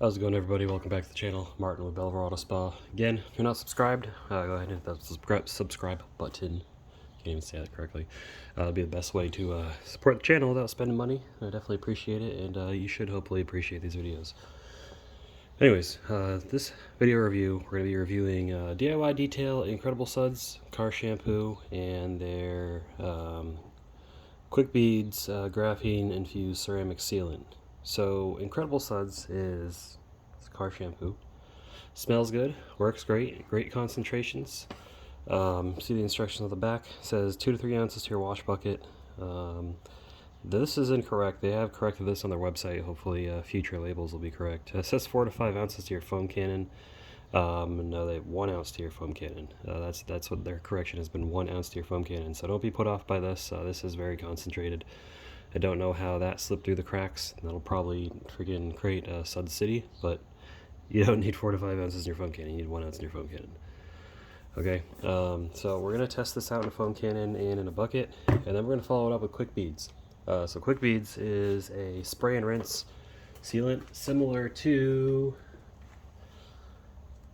How's it going, everybody? Welcome back to the channel. Martin with Belver Auto Spa. Again, if you're not subscribed, go ahead and hit that subscribe button. Can't even say that correctly. It'll be the best way to support the channel without spending money. I definitely appreciate it, and you should hopefully appreciate these videos. Anyways, this video review, we're going to be reviewing DIY Detail Incredible Suds car shampoo and their Quick Beads graphene infused ceramic sealant. So Incredible Suds is car shampoo. Smells good, works great, great concentrations. See the instructions on the back. It says 2 to 3 ounces to your wash bucket. This is incorrect. They have corrected this on their website. Hopefully future labels will be correct. It says 4 to 5 ounces to your foam cannon. No, they have 1 ounce to your foam cannon. That's what their correction has been, 1 ounce to your foam cannon. So don't be put off by this. This is very concentrated. I don't know how that slipped through the cracks. That'll probably freaking create a Sud City, but you don't need 4 to 5 ounces in your foam cannon. You need 1 ounce in your foam cannon. Okay, so we're going to test this out in a foam cannon and in a bucket, and then we're going to follow it up with Quick Beads. So Quick Beads is a spray and rinse sealant similar to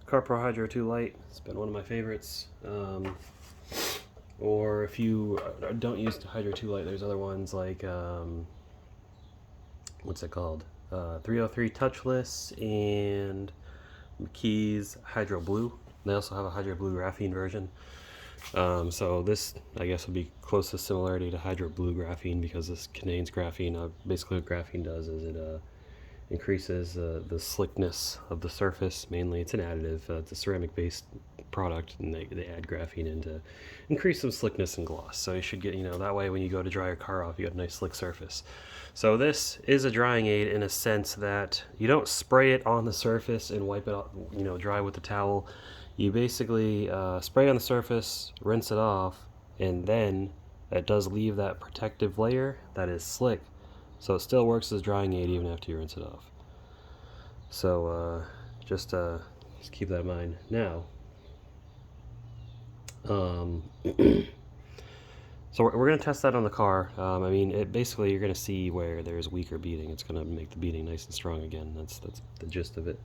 Carpro Hydro 2 Light. It's been one of my favorites. Or if you don't use Hydro 2 Light, there's other ones like, what's it called? 303 Touchless and McKee's Hydro Blue. They also have a Hydro Blue graphene version. So this, I guess, would be closest similarity to Hydro Blue graphene because this contains graphene. Basically what graphene does is it increases the slickness of the surface. Mainly it's an additive. It's a ceramic based product, and they add graphene in to increase some slickness and gloss. So you should get, that way when you go to dry your car off, you got a nice slick surface. So this is a drying aid in a sense that you don't spray it on the surface and wipe it off, dry with the towel. You basically spray on the surface, rinse it off, and then it does leave that protective layer that is slick. So it still works as a drying aid even after you rinse it off. So just keep that in mind. Now, so we're going to test that on the car. I mean, basically you're going to see where there's weaker beading. It's going to make the beading nice and strong again. That's the gist of it.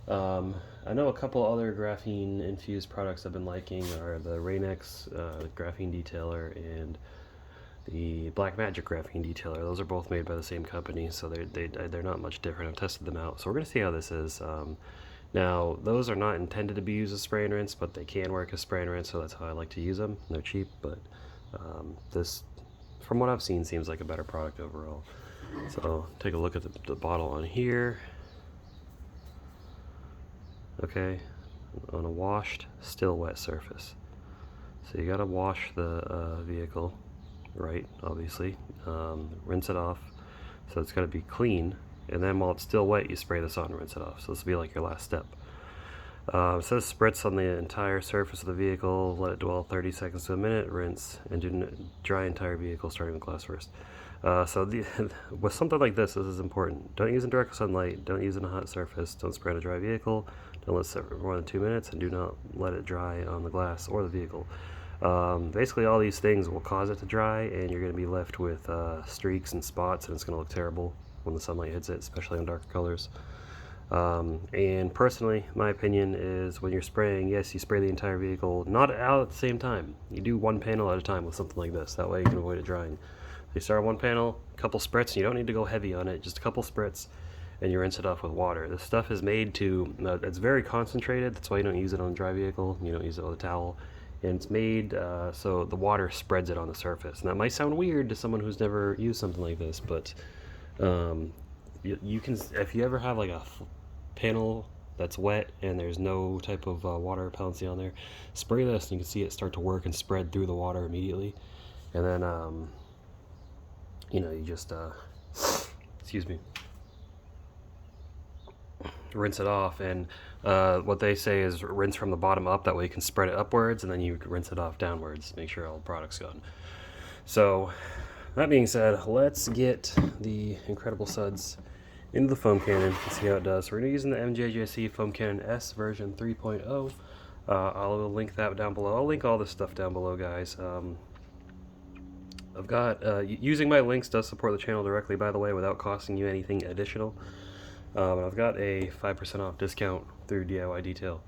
I know a couple other graphene infused products I've been liking are the Rain-X graphene detailer and the Black Magic graphene detailer. Those are both made by the same company, so they're not much different. I've tested them out, so we're going to see how this is. Now, those are not intended to be used as spray and rinse, but they can work as spray and rinse, so that's how I like to use them. They're cheap, but this, from what I've seen, seems like a better product overall. So take a look at the bottle on here. Okay, on a washed, still wet surface. So you gotta wash the vehicle, right, obviously. Rinse it off, so it's gotta be clean. And then while it's still wet, you spray this on and rinse it off. So this will be like your last step. It says spritz on the entire surface of the vehicle, let it dwell 30 seconds to a minute, rinse, and do dry entire vehicle starting with glass first. With something like this is important. Don't use it in direct sunlight, don't use it on a hot surface, don't spray on a dry vehicle, don't let it sit for more than 2 minutes, and do not let it dry on the glass or the vehicle. Basically all these things will cause it to dry, and you're going to be left with streaks and spots, and it's going to look terrible when the sunlight hits it, especially on darker colors. And personally, my opinion is when you're spraying, yes, you spray the entire vehicle, not out at the same time. You do one panel at a time with something like this. That way you can avoid it drying. So you start on one panel, a couple spritz, and you don't need to go heavy on it, just a couple spritz, and you rinse it off with water. This stuff is made to, it's very concentrated, that's why you don't use it on a dry vehicle, you don't use it on a towel. And it's made so the water spreads it on the surface. And that might sound weird to someone who's never used something like this, but you can, if you ever have like a panel that's wet and there's no type of water repellency on there, spray this and you can see it start to work and spread through the water immediately. And then you just excuse me, rinse it off. And what they say is rinse from the bottom up, that way you can spread it upwards, and then you rinse it off downwards, make sure all the product's gone. So that being said, let's get the Incredible Suds into the foam cannon and see how it does. So we're going to be using the MJJC Foam Cannon S version 3.0. I'll link that down below. I'll link all this stuff down below, guys. I've got, using my links does support the channel directly, by the way, without costing you anything additional. But I've got a 5% off discount through DIY Detail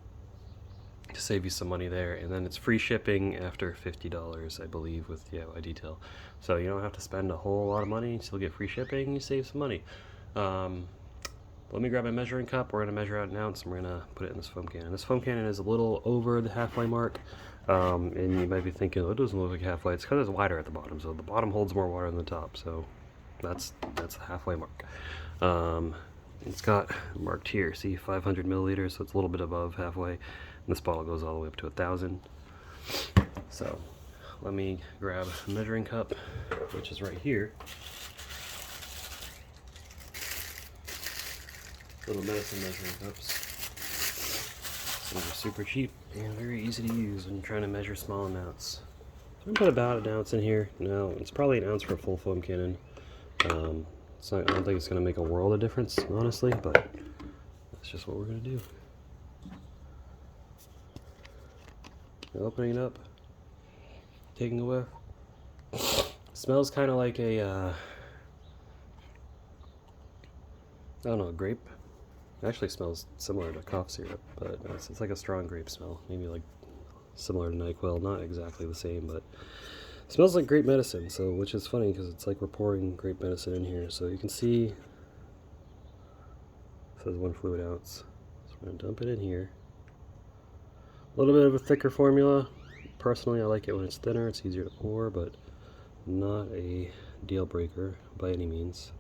to save you some money there, and then it's free shipping after $50, I believe, with DIY Detail. So you don't have to spend a whole lot of money, you still get free shipping, you save some money. Let me grab my measuring cup. We're going to measure out an ounce, and we're going to put it in this foam cannon. This foam cannon is a little over the halfway mark, and you might be thinking, oh, it doesn't look like halfway. It's because it's wider at the bottom, so the bottom holds more water than the top, so that's the halfway mark. It's got marked here, see, 500 milliliters, so it's a little bit above halfway, and this bottle goes all the way up to 1,000. So let me grab a measuring cup, which is right here. Little medicine measuring cups. These are super cheap and very easy to use when you're trying to measure small amounts. So I'm gonna put about an ounce in here. Now it's probably an ounce for a full foam cannon. I don't think it's gonna make a world of difference, honestly, but that's just what we're gonna do. Opening it up, taking a whiff. Smells kind of like a I don't know, grape. It actually smells similar to cough syrup, but it's like a strong grape smell. Maybe like similar to NyQuil, not exactly the same, but it smells like grape medicine. So, which is funny because it's like we're pouring grape medicine in here. So you can see it says 1 fluid ounce. So we're gonna dump it in here. A little bit of a thicker formula. Personally, I like it when it's thinner. It's easier to pour, but not a deal breaker by any means.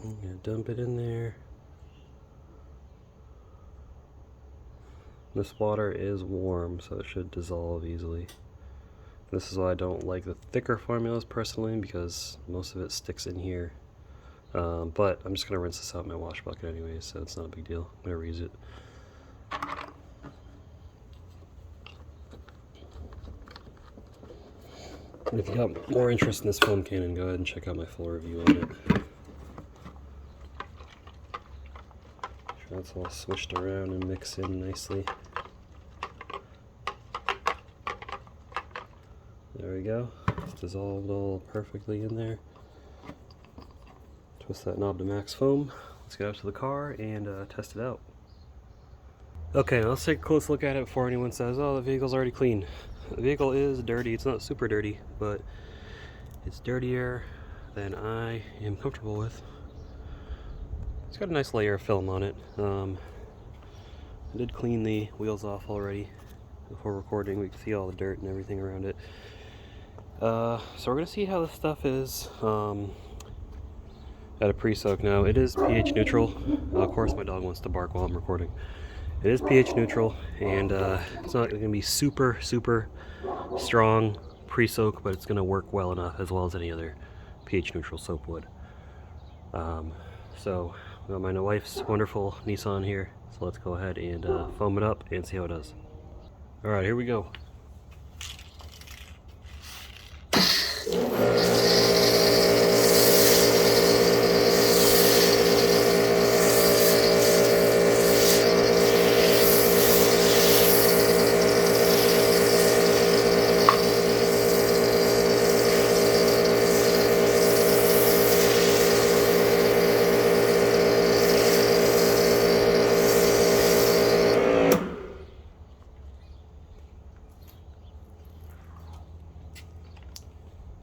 I'm gonna dump it in there. This water is warm, so it should dissolve easily. This is why I don't like the thicker formulas personally, because most of it sticks in here. But I'm just gonna rinse this out in my wash bucket anyway, so it's not a big deal. I'm gonna reuse it. And if you got more interest in this foam cannon, go ahead and check out my full review on it. That's all switched around and mixed in nicely. There we go. It's dissolved all perfectly in there. Twist that knob to max foam. Let's get out to the car and test it out. Okay, now let's take a close look at it before anyone says, oh, the vehicle's already clean. The vehicle is dirty. It's not super dirty, but it's dirtier than I am comfortable with. It's got a nice layer of film on it. I did clean the wheels off already before recording. We can see all the dirt and everything around it. So we're going to see how this stuff is at a pre-soak. Now, it is pH neutral. Of course, my dog wants to bark while I'm recording. It is pH neutral, and it's not going to be super strong pre-soak, but it's going to work well enough, as well as any other pH neutral soap would. So I got my wife's wonderful Nissan here, so let's go ahead and foam it up and see how it does. Alright, here we go.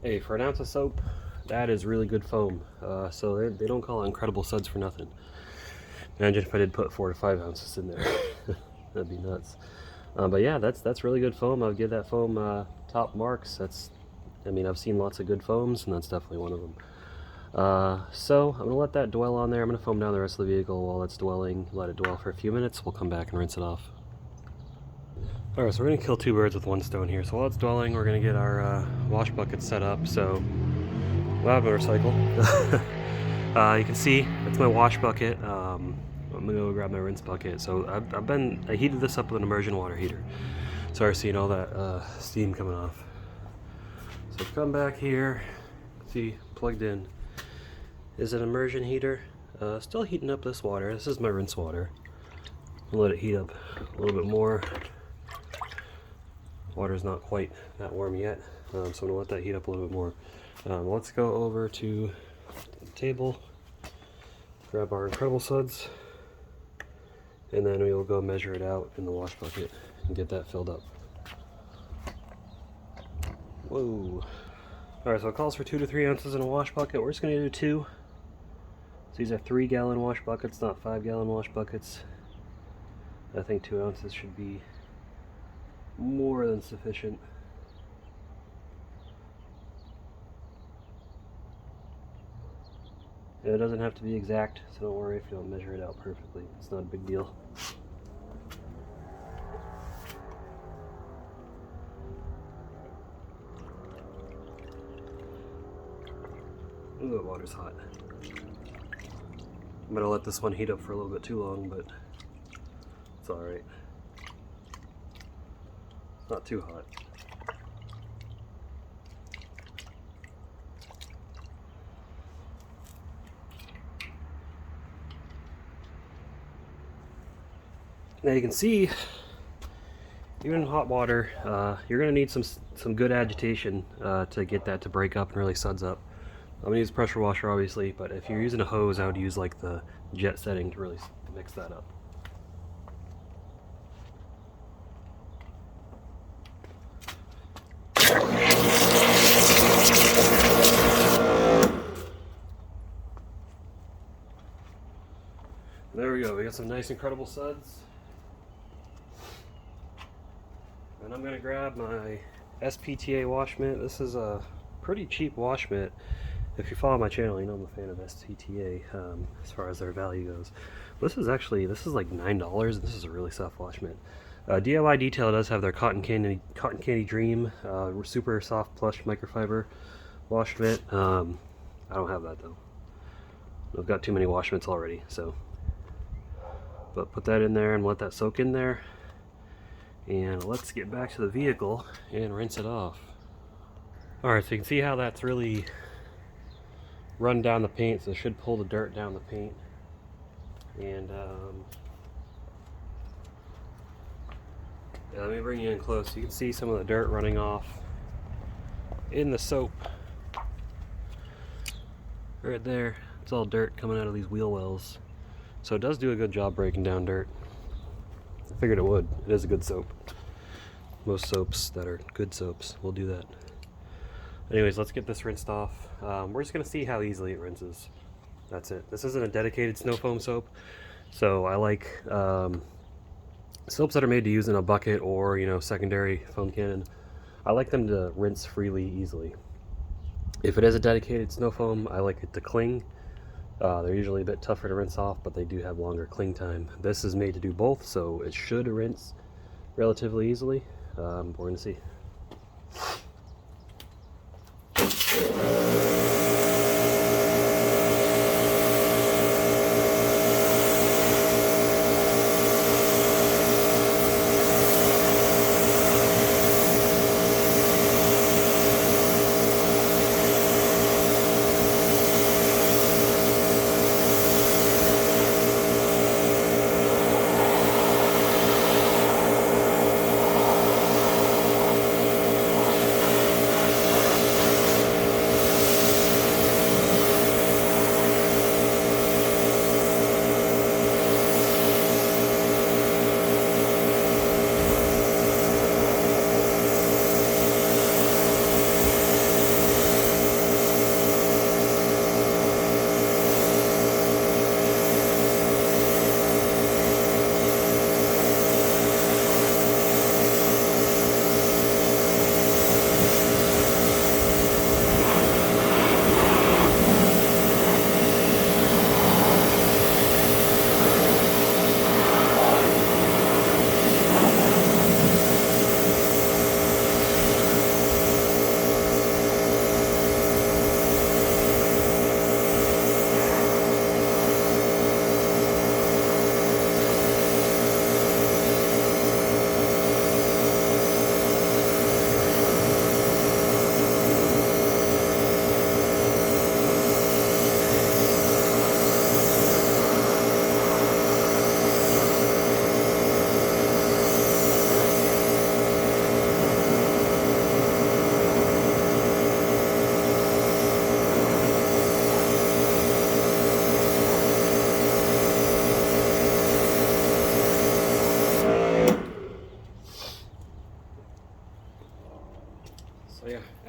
Hey, for an ounce of soap, that is really good foam. So they don't call it Incredible Suds for nothing. Imagine if I did put 4 to 5 ounces in there. That'd be nuts. But yeah, that's really good foam. I'll give that foam top marks. I mean, I've seen lots of good foams, and that's definitely one of them. So I'm gonna let that dwell on there. I'm gonna foam down the rest of the vehicle while it's dwelling. Let it dwell for a few minutes. We'll come back and rinse it off. Alright, so we're going to kill 2 birds with 1 stone here. So while it's dwelling, we're going to get our wash bucket set up. So we'll have a motorcycle. You can see that's my wash bucket. I'm going to go grab my rinse bucket. So I heated this up with an immersion water heater. Sorry, seeing all that steam coming off. So come back here. See, plugged in is an immersion heater. Still heating up this water. This is my rinse water. I'll let it heat up a little bit more. Water's not quite that warm yet, so I'm going to let that heat up a little bit more. Let's go over to table, grab our Incredible Suds, and then we will go measure it out in the wash bucket and get that filled up. Whoa. Alright, so it calls for 2 to 3 ounces in a wash bucket. We're just going to do 2. So these are 3-gallon wash buckets, not 5-gallon wash buckets. I think 2 ounces should be more than sufficient. And it doesn't have to be exact, so don't worry if you don't measure it out perfectly. It's not a big deal. Ooh, the water's hot. I'm gonna let this one heat up for a little bit too long, but it's alright. It's not too hot. Now you can see, even in hot water, you're going to need some good agitation to get that to break up and really suds up. I'm going to use a pressure washer obviously, but if you're using a hose, I would use like the jet setting to really mix that up. There we go, we got some nice Incredible Suds. And I'm going to grab my SPTA wash mitt. This is a pretty cheap wash mitt. If you follow my channel, you know I'm a fan of SPTA as far as their value goes. This is like $9, and this is a really soft wash mitt. DIY Detail does have their Cotton Candy Dream super soft plush microfiber wash mitt. I don't have that though. I've got too many wash mitts already, so. But put that in there and let that soak in there. And let's get back to the vehicle and rinse it off. Alright, so you can see how that's really run down the paint, so it should pull the dirt down the paint. And yeah, let me bring you in close. You can see some of the dirt running off in the soap. Right there, it's all dirt coming out of these wheel wells. So it does do a good job breaking down dirt. I figured it would. It is a good soap. Most soaps that are good soaps will do that. Anyways, let's get this rinsed off. We're just going to see how easily it rinses. That's it. This isn't a dedicated snow foam soap, so I like soaps that are made to use in a bucket or, you know, secondary foam cannon. I like them to rinse freely, easily. If it is a dedicated snow foam, I like it to cling. They're usually a bit tougher to rinse off, but they do have longer cling time. This is made to do both, so it should rinse relatively easily. We're going to see.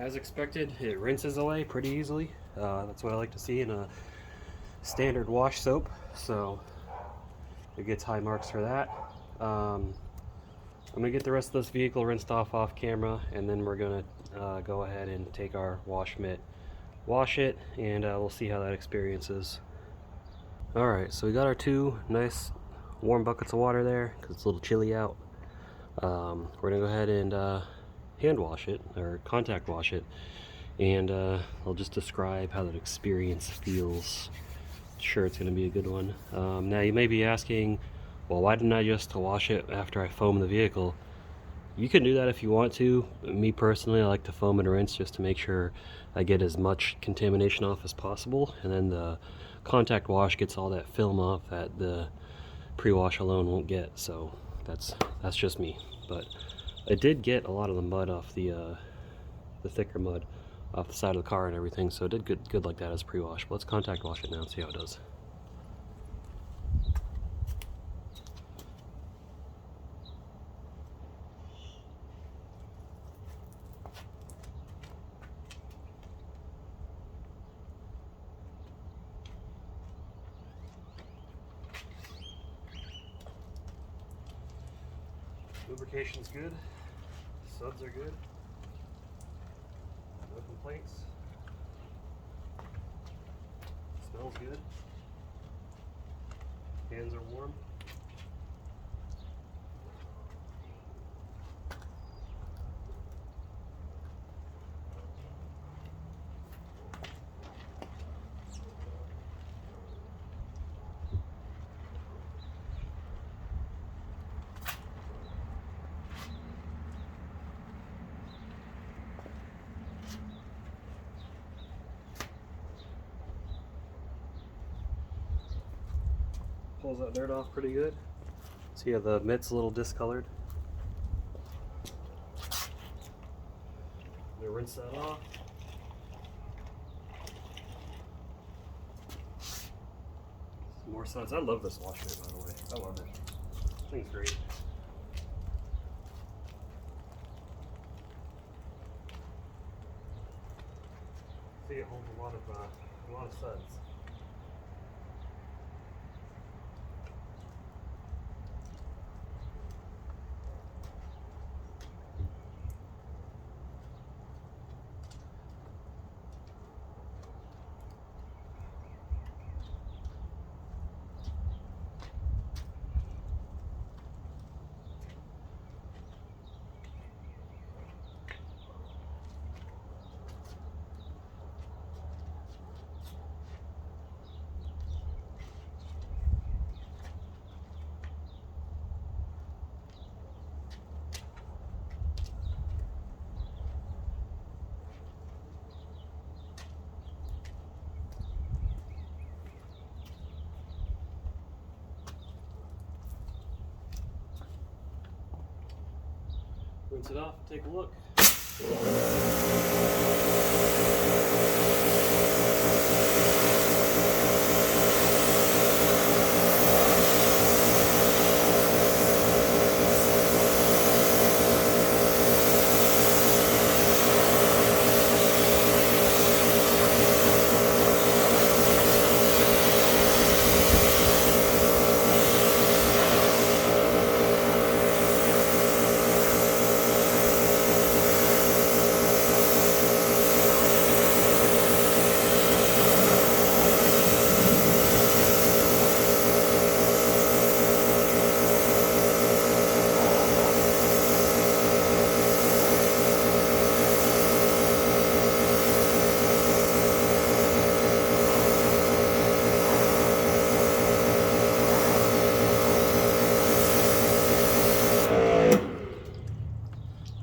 as expected, it rinses away pretty easily. That's what I like to see in a standard wash soap, so it gets high marks for that. I'm gonna get the rest of this vehicle rinsed off camera, and then we're gonna go ahead and take our wash mitt, wash it, and we'll see how that experience is. Alright, so we got our 2 nice warm buckets of water there because it's a little chilly out. We're gonna go ahead and hand wash it, or contact wash it, and I'll just describe how that experience feels. Sure, it's gonna be a good one. Now you may be asking, well, why didn't I just wash it after I foam the vehicle? You can do that if you want to. Me personally, I like to foam and rinse just to make sure I get as much contamination off as possible, and then the contact wash gets all that film off that the pre-wash alone won't get. So that's just me. But I did get a lot of the mud off the thicker mud off the side of the car and everything, so it did good like that as pre-wash. But let's contact wash it now and see how it does. Lubrication's good, suds are good, no complaints, smells good, hands are warm. Pulls that dirt off pretty good. See how the mitt's a little discolored. I'm gonna rinse that off. Some more suds. I love this wash mitt, by the way. I love it. This thing's great. See, it holds a lot of suds. Rinse it off, take a look.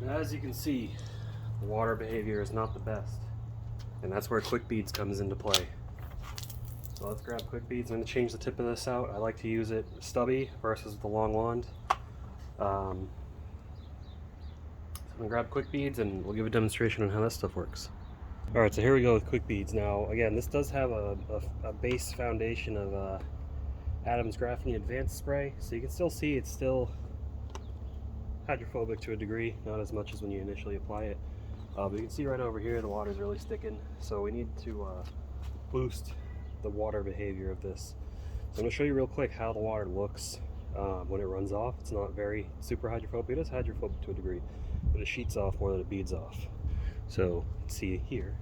As you can see, the water behavior is not the best, and that's where quick beads comes into play. So let's grab quick beads. I'm going to change the tip of this out. I like to use it stubby versus the long wand. So I'm going to grab quick beads and we'll give a demonstration on how that stuff works. Alright, so here we go with quick beads. Now again, this does have a base foundation of Adam's Graphene Advanced Spray, so you can still see it's still hydrophobic to a degree, not as much as when you initially apply it. But you can see right over here the water's really sticking, so we need to boost the water behavior of this. So I'm going to show you real quick how the water looks when it runs off. It's not very super hydrophobic. It is hydrophobic to a degree, but it sheets off more than it beads off. So see here.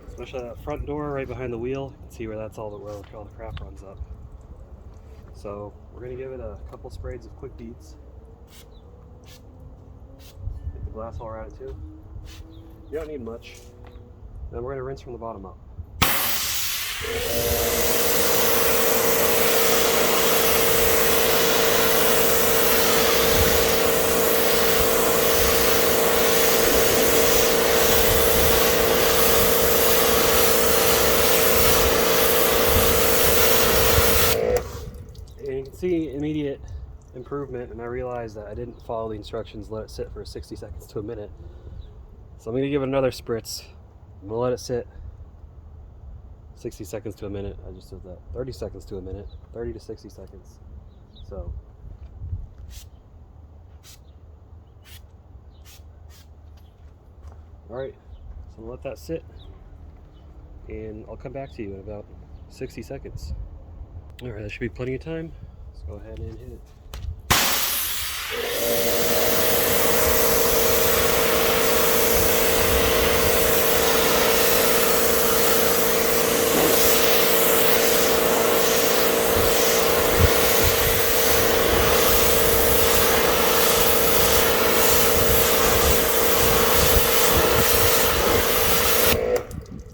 Especially that front door right behind the wheel, you can see where that's all where all the crap runs up. So we're going to give it a couple sprays of quick beads. Get the glass all around it too. You don't need much. Then we're going to rinse from the bottom up. And you can see immediate improvement, and I realized that I didn't follow the instructions, let it sit for 60 seconds to a minute. So I'm going to give it another spritz. I'm going to let it sit 60 seconds to a minute. I just did that. 30 seconds to a minute. 30 to 60 seconds. So alright, so I'm going to let that sit, and I'll come back to you in about 60 seconds. Alright, that should be plenty of time. Let's go ahead and hit it.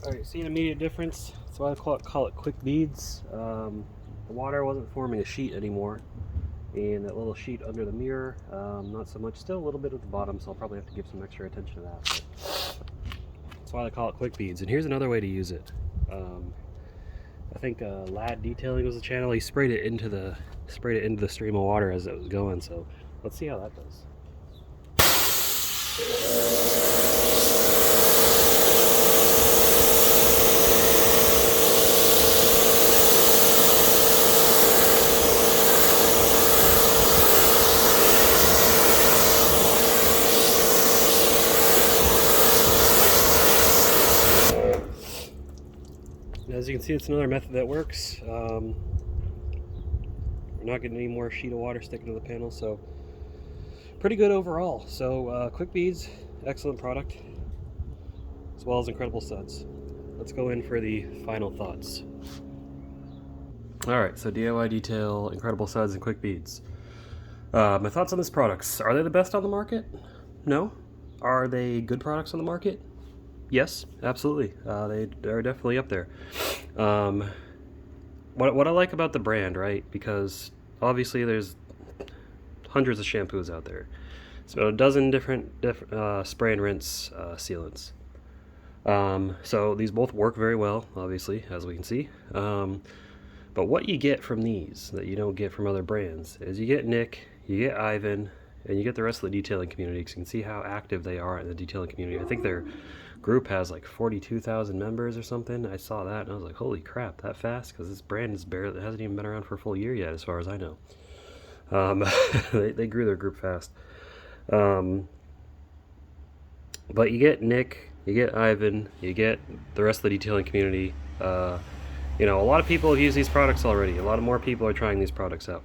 Alright, see an immediate difference. That's why I call it quick beads. The water wasn't forming a sheet anymore, and that little sheet under the mirror, not so much. Still a little bit at the bottom, so I'll probably have to give some extra attention to that. But that's why they call it quick beads. And here's another way to use it. I think Lad Detailing was the channel. He sprayed it into the stream of water as it was going. So let's see how that does. As you can see, it's another method that works. We're not getting any more sheet of water sticking to the panel, so pretty good overall. So quick beads, excellent product, as well as Incredible Suds. Let's go in for the final thoughts. Alright, so DIY Detail, Incredible Suds, and quick beads. My thoughts on these products. Are they the best on the market? No. Are they good products on the market? Yes, absolutely. They're definitely up there. What I like about the brand, right? Because obviously there's hundreds of shampoos out there. It's about a dozen different spray and rinse sealants. So these both work very well, obviously, as we can see. But what you get from these that you don't get from other brands is you get Nick, you get Ivan, and you get the rest of the detailing community. Because you can see how active they are in the detailing community. I think their group has like 42,000 members or something. I saw that and I was like, holy crap, that fast? Because this brand hasn't even been around for a full year yet, as far as I know. They grew their group fast. But you get Nick, you get Ivan, you get the rest of the detailing community. You know, a lot of people have used these products already. A lot of more people are trying these products out.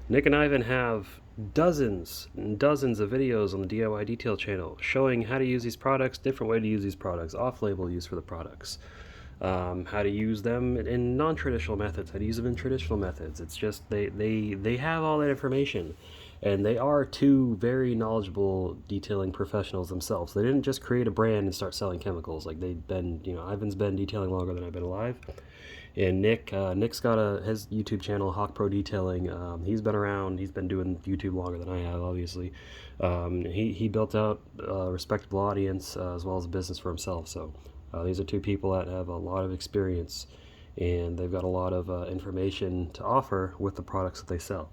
Nick and Ivan have dozens and dozens of videos on the DIY Detail channel showing how to use these products, different way to use these products, off-label use for the products, how to use them in non-traditional methods, how to use them in traditional methods. It's just they have all that information, and they are two very knowledgeable detailing professionals themselves. They didn't just create a brand and start selling chemicals. Like, they've been, you know, Ivan's been detailing longer than I've been alive. And Nick's got his YouTube channel, Hawk Pro Detailing. He's been around. He's been doing YouTube longer than I have, obviously. He built out a respectable audience as well as a business for himself. So these are two people that have a lot of experience, and they've got a lot of information to offer with the products that they sell.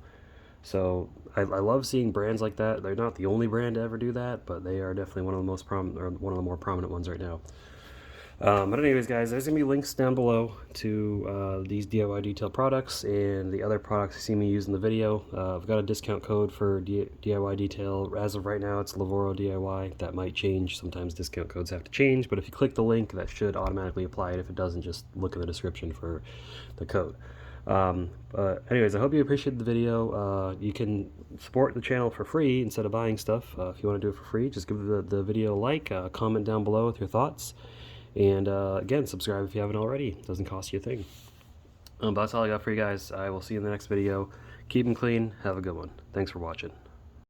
So I love seeing brands like that. They're not the only brand to ever do that, but they are definitely one of the most one of the more prominent ones right now. But anyways, guys, there's going to be links down below to these DIY detail products and the other products you see me use in the video. I've got a discount code for DIY detail. As of right now, it's Lavoro DIY. That might change. Sometimes discount codes have to change, but if you click the link, that should automatically apply it. If it doesn't, just look in the description for the code. But anyways, I hope you appreciated the video. You can support the channel for free instead of buying stuff. If you want to do it for free, just give the video a like, comment down below with your thoughts. And again, subscribe if you haven't already. It doesn't cost you a thing. But that's all I got for you guys. I will see you in the next video. Keep them clean. Have a good one. Thanks for watching.